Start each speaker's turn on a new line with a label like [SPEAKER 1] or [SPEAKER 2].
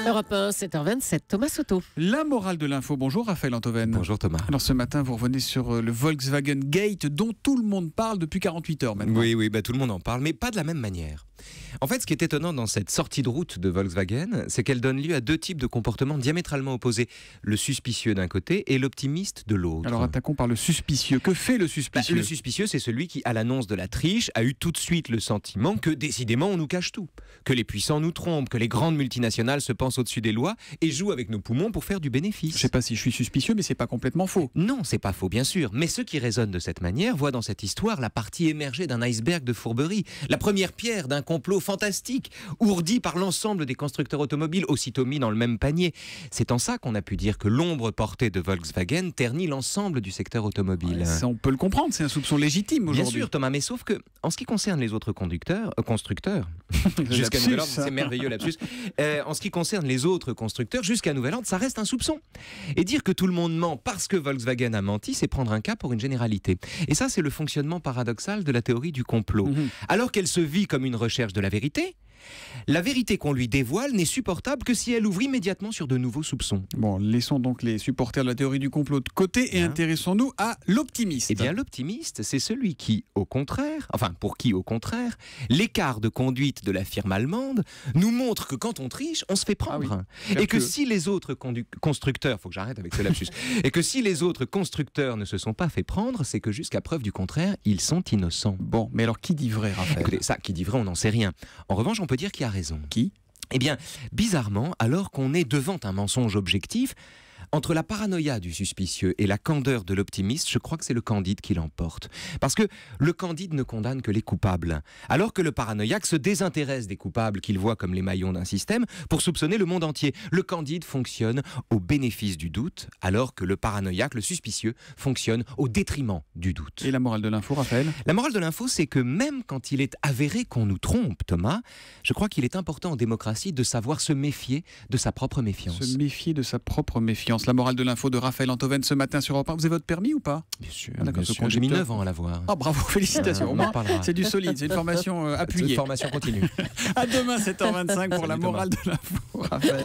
[SPEAKER 1] Europe 1, 7h27, Thomas Soto.
[SPEAKER 2] La morale de l'info. Bonjour Raphaël Antoven.
[SPEAKER 3] Bonjour Thomas.
[SPEAKER 2] Alors ce matin, vous revenez sur le Volkswagen Gate dont tout le monde parle depuis 48 heures maintenant.
[SPEAKER 3] Oui, tout le monde en parle, mais pas de la même manière. En fait, ce qui est étonnant dans cette sortie de route de Volkswagen, c'est qu'elle donne lieu à deux types de comportements diamétralement opposés. Le suspicieux d'un côté et l'optimiste de l'autre.
[SPEAKER 2] Alors attaquons par le suspicieux. Que fait le suspicieux ?
[SPEAKER 3] Le suspicieux, c'est celui qui, à l'annonce de la triche, a eu tout de suite le sentiment que, décidément, on nous cache tout. Que les puissants nous trompent, que les grandes multinationales se pensent au-dessus des lois et jouent avec nos poumons pour faire du bénéfice.
[SPEAKER 2] Je ne sais pas si je suis suspicieux, mais c'est pas complètement faux.
[SPEAKER 3] Non, c'est pas faux, bien sûr. Mais ceux qui raisonnent de cette manière voient dans cette histoire la partie émergée d'un iceberg de fourberie, la première pierre d'un complot fantastique, ourdi par l'ensemble des constructeurs automobiles, aussitôt mis dans le même panier. C'est en ça qu'on a pu dire que l'ombre portée de Volkswagen ternit l'ensemble du secteur automobile.
[SPEAKER 2] Ouais, ça, on peut le comprendre, c'est un soupçon légitime aujourd'hui.
[SPEAKER 3] Bien sûr, Thomas, mais sauf que, en ce qui concerne les autres constructeurs, jusqu'à nouvel ordre, c'est merveilleux lapsus. En ce qui concerne les autres constructeurs, jusqu'à nouvel ordre, ça reste un soupçon. Et dire que tout le monde ment parce que Volkswagen a menti, c'est prendre un cas pour une généralité. Et ça, c'est le fonctionnement paradoxal de la théorie du complot. Alors qu'elle se vit comme une recherche de la vérité qu'on lui dévoile n'est supportable que si elle ouvre immédiatement sur de nouveaux soupçons.
[SPEAKER 2] Bon, laissons donc les supporters de la théorie du complot de côté et intéressons-nous à l'optimiste.
[SPEAKER 3] Eh bien, l'optimiste, c'est celui qui, pour qui, au contraire, l'écart de conduite de la firme allemande nous montre que quand on triche, on se fait prendre. Et que si les autres constructeurs, faut que j'arrête avec ce lapsus, et que si les autres constructeurs ne se sont pas fait prendre, c'est que jusqu'à preuve du contraire, ils sont innocents.
[SPEAKER 2] Bon, mais alors qui dit vrai, Raphaël ?
[SPEAKER 3] Écoutez, ça, qui dit vrai, on n'en sait rien. En revanche, on peut dire qui a raison.
[SPEAKER 2] Qui ?
[SPEAKER 3] Eh bien, bizarrement, alors qu'on est devant un mensonge objectif, entre la paranoïa du suspicieux et la candeur de l'optimiste, je crois que c'est le candide qui l'emporte. Parce que le candide ne condamne que les coupables, alors que le paranoïaque se désintéresse des coupables qu'il voit comme les maillons d'un système pour soupçonner le monde entier. Le candide fonctionne au bénéfice du doute, alors que le paranoïaque, le suspicieux, fonctionne au détriment du doute.
[SPEAKER 2] Et la morale de l'info, Raphaël ?
[SPEAKER 3] La morale de l'info, c'est que même quand il est avéré qu'on nous trompe, Thomas, je crois qu'il est important en démocratie de savoir se méfier de sa propre méfiance.
[SPEAKER 2] Se méfier de sa propre méfiance. La morale de l'info de Raphaël Antoven ce matin sur Europe 1. Vous avez votre permis ou pas ?
[SPEAKER 3] Bien sûr,
[SPEAKER 2] d'accord,
[SPEAKER 3] j'ai mis 9 ans à l'avoir.
[SPEAKER 2] Ah bravo, félicitations. Au moins, c'est du solide, c'est une formation appuyée.
[SPEAKER 3] C'est une formation continue.
[SPEAKER 2] À demain 7h25 pour la morale de l'info, Raphaël.